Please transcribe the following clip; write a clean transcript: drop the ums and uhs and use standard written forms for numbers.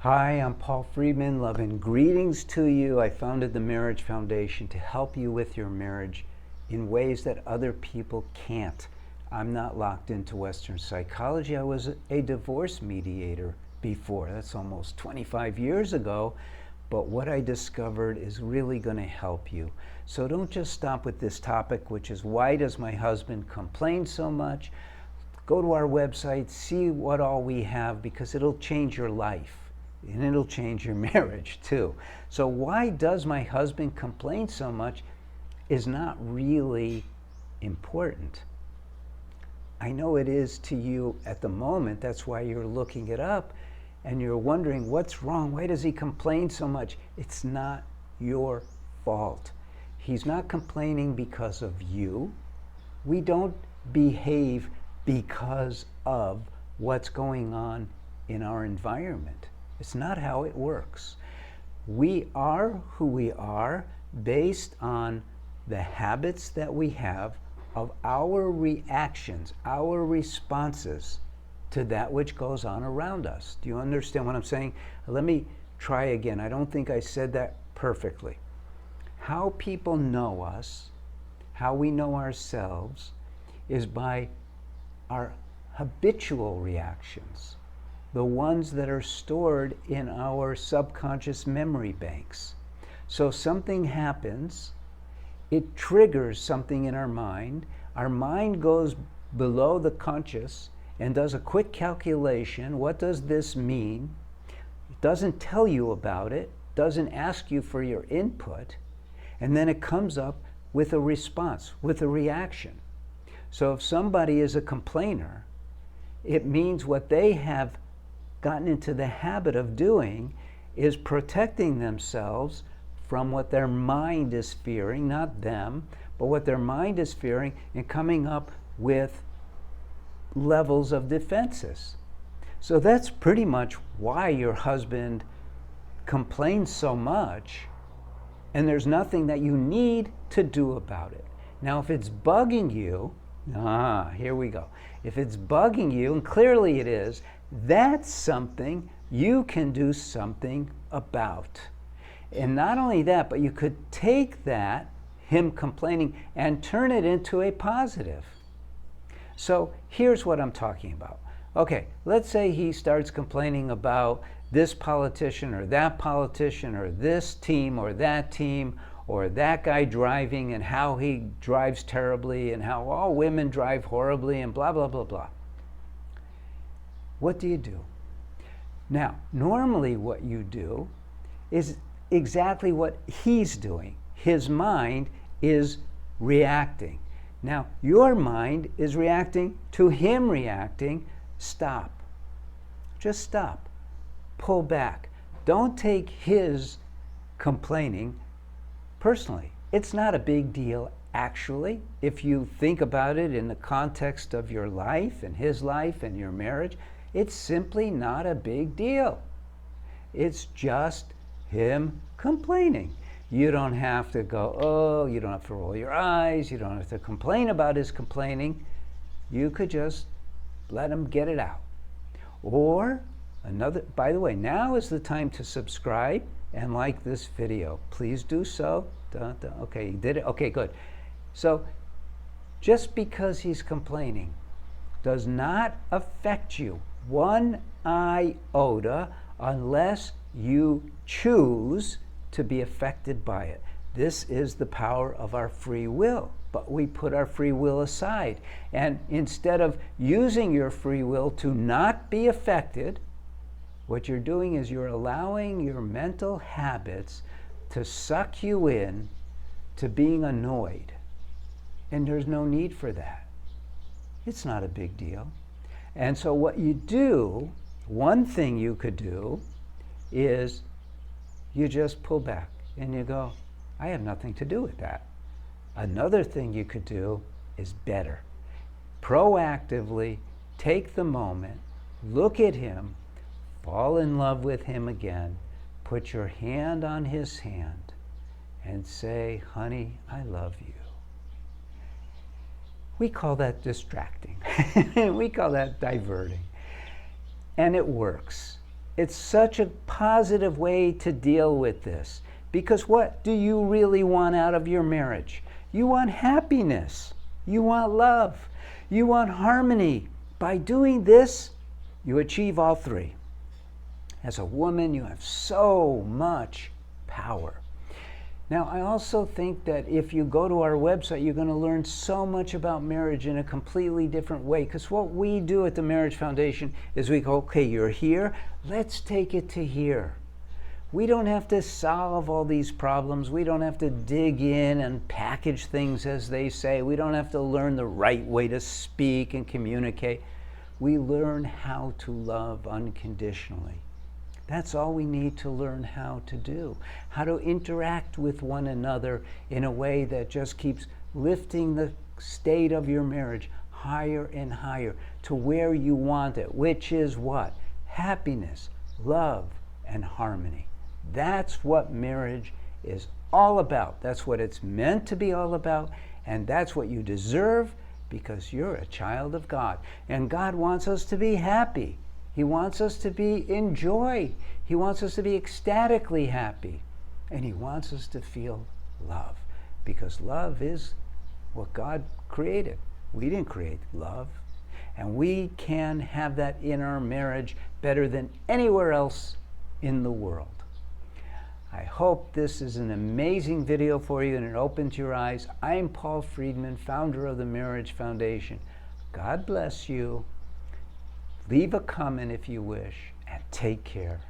Hi, I'm Paul Friedman. Love and greetings to you. I founded the Marriage Foundation to help you with your marriage in ways that other people can't. I'm not locked into Western psychology. I was a divorce mediator before. That's almost 25 years ago. But what I discovered is really going to help you. So don't just stop with this topic, which is why does my husband complain so much? Go to our website, see what all we have, because it'll change your life. And it'll change your marriage too. So why does my husband complain so much is not really important. I know it is to you at the moment. That's why you're looking it up and you're wondering what's wrong. Why does he complain so much? It's not your fault. He's not complaining because of you. We don't behave because of what's going on in our environment. It's not how it works. We are who we are based on the habits that we have of our reactions, our responses to that which goes on around us. Do you understand what I'm saying? Let me try again. I don't think I said that perfectly. How people know us, how we know ourselves, is by our habitual reactions. The ones that are stored in our subconscious memory banks. So something happens, it triggers something in our mind goes below the conscious and does a quick calculation. What does this mean? It doesn't tell you about it, doesn't ask you for your input, and then it comes up with a response, with a reaction. So if somebody is a complainer, it means what they have gotten into the habit of doing is protecting themselves from what their mind is fearing, not them, but what their mind is fearing, and coming up with levels of defenses. So that's pretty much why your husband complains so much, and there's nothing that you need to do about it. Now, if it's bugging you, here we go. If it's bugging you, and clearly it is, that's something you can do something about. And not only that, but you could take that, him complaining, and turn it into a positive. So here's what I'm talking about. Okay, let's say he starts complaining about this politician or this team or that team, or that guy driving and how he drives terribly and how all women drive horribly and blah, blah, blah, blah. What do you do? Now, normally what you do is exactly what he's doing. His mind is reacting. Now, your mind is reacting to him reacting. Stop. Just stop. Pull back. Don't take his complaining personally. It's not a big deal, actually, if you think about it in the context of your life and his life and your marriage. It's simply not a big deal. It's just him complaining. You don't have to go, you don't have to roll your eyes, you don't have to complain about his complaining. You could just let him get it out. Or by the way, now is the time to subscribe and like this video. Please do so. Okay, you did it? Okay, good. So just because he's complaining does not affect you one iota unless you choose to be affected by it. This is the power of our free will, but we put our free will aside. And instead of using your free will to not be affected, what you're doing is you're allowing your mental habits to suck you in to being annoyed. And there's no need for that. It's not a big deal. And so what you do, one thing you could do is you just pull back and you go, I have nothing to do with that. Another thing you could do is better. Proactively take the moment, look at him, fall in love with him again, put your hand on his hand and say, honey, I love you. We call that distracting. We call that diverting. And it works. It's such a positive way to deal with this. Because what do you really want out of your marriage? You want happiness. You want love. You want harmony. By doing this, you achieve all three. As a woman, you have so much power. Now, I also think that if you go to our website, you're going to learn so much about marriage in a completely different way. Because what we do at the Marriage Foundation is we go, okay, you're here, let's take it to here. We don't have to solve all these problems. We don't have to dig in and package things, as they say. We don't have to learn the right way to speak and communicate. We learn how to love unconditionally. That's all we need to learn how to do. How to interact with one another in a way that just keeps lifting the state of your marriage higher and higher to where you want it, which is what? Happiness, love, and harmony. That's what marriage is all about. That's what it's meant to be all about, and that's what you deserve because you're a child of God. And God wants us to be happy. He wants us to be in joy. He wants us to be ecstatically happy. And He wants us to feel love, because love is what God created. We didn't create love. And we can have that in our marriage better than anywhere else in the world. I hope this is an amazing video for you and it opens your eyes. I'm Paul Friedman, founder of the Marriage Foundation. God bless you. Leave a comment if you wish, and take care.